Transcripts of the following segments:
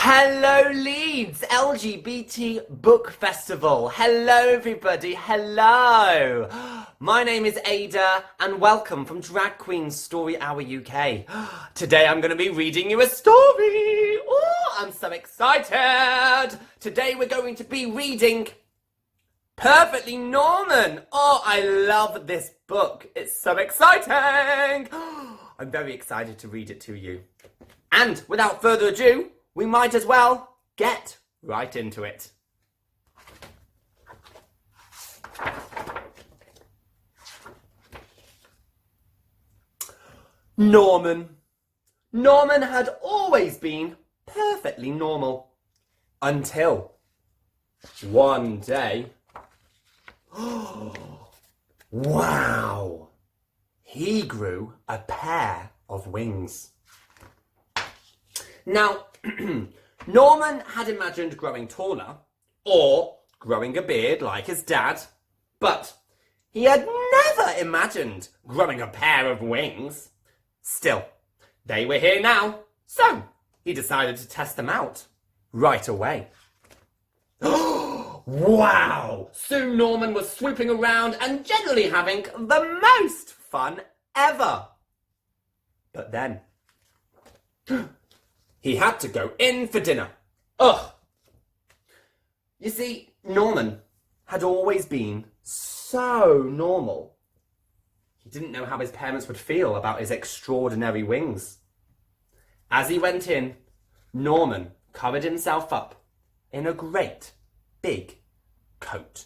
Hello Leeds, LGBT Book Festival. Hello everybody, hello. My name is Ada and welcome from Drag Queen Story Hour UK. Today I'm going to be reading you a story. Oh, I'm so excited. Today we're going to be reading Perfectly Norman. Oh, I love this book. It's so exciting. I'm very excited to read it to you. And without further ado, we might as well get right into it. Norman. Norman had always been perfectly normal. Until one day... Wow! He grew a pair of wings. Now, Norman had imagined growing taller, or growing a beard like his dad, but he had never imagined growing a pair of wings. Still, they were here now, so he decided to test them out right away. Wow! Soon Norman was swooping around and generally having the most fun ever. But then... he had to go in for dinner. Ugh! You see, Norman had always been so normal. He didn't know how his parents would feel about his extraordinary wings. As he went in, Norman covered himself up in a great big coat.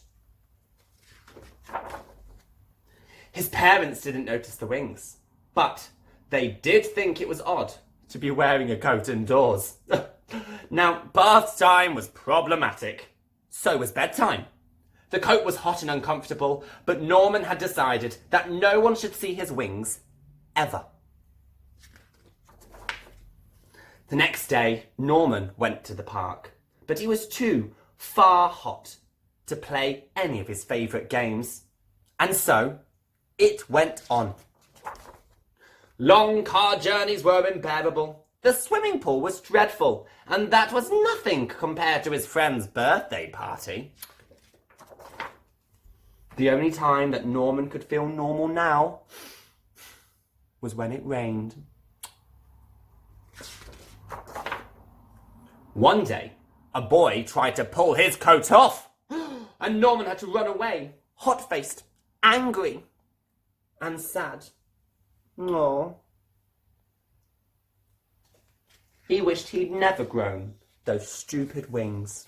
His parents didn't notice the wings, but they did think it was odd to be wearing a coat indoors. Now, bath time was problematic. So was bedtime. The coat was hot and uncomfortable, but Norman had decided that no one should see his wings ever. The next day, Norman went to the park, but he was too far hot to play any of his favourite games. And so, it went on. Long car journeys were unbearable. The swimming pool was dreadful, and that was nothing compared to his friend's birthday party. The only time that Norman could feel normal now was when it rained. One day, a boy tried to pull his coat off, and Norman had to run away, hot-faced, angry, and sad. Aww. He wished he'd never grown those stupid wings.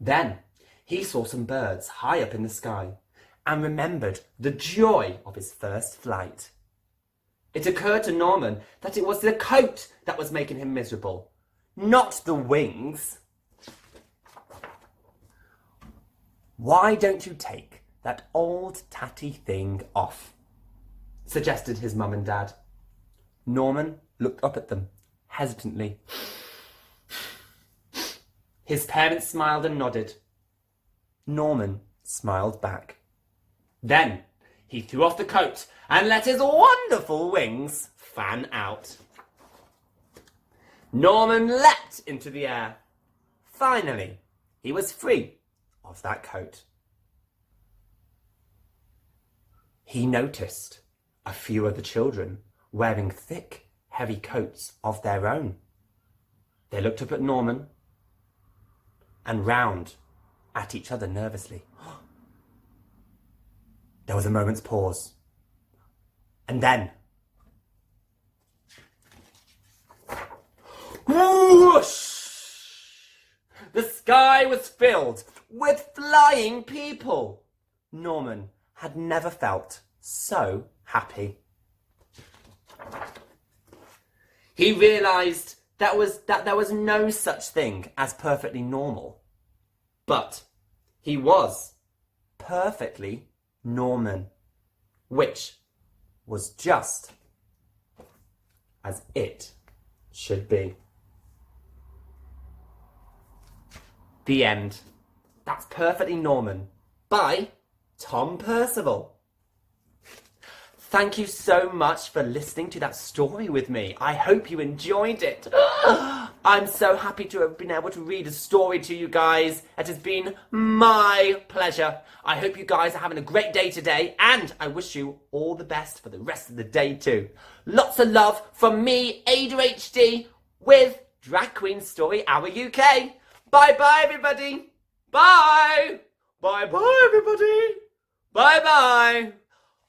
Then he saw some birds high up in the sky and remembered the joy of his first flight. It occurred to Norman that it was the coat that was making him miserable, not the wings. Why don't you take that old tatty thing off? Suggested his mum and dad. Norman looked up at them, hesitantly. His parents smiled and nodded. Norman smiled back. Then he threw off the coat and let his wonderful wings fan out. Norman leapt into the air. Finally, he was free of that coat. He noticed a few of the children wearing thick, heavy coats of their own. They looked up at Norman and round at each other nervously. There was a moment's pause. And then... whoosh! The sky was filled with flying people. Norman had never felt so happy. He realised that there was no such thing as perfectly normal. But he was perfectly Norman, which was just as it should be. The end. That's Perfectly Norman by Tom Percival. Thank you so much for listening to that story with me. I hope you enjoyed it. I'm so happy to have been able to read a story to you guys. It has been my pleasure. I hope you guys are having a great day today, and I wish you all the best for the rest of the day too. Lots of love from me, Aida H Dee, with Drag Queen Story Hour UK. Bye bye everybody. Bye. Bye bye everybody. Bye bye.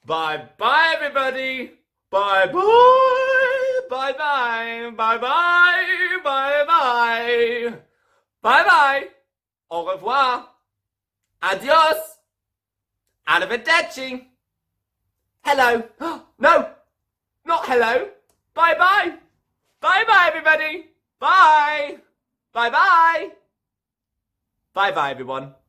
Bye bye everybody. Bye bye. Bye bye. Bye bye. Bye bye. Bye bye. Au revoir. Adios. Arrivederci. Hello. No. Not hello. Bye bye. Bye bye everybody. Bye. Bye bye. Bye bye everyone.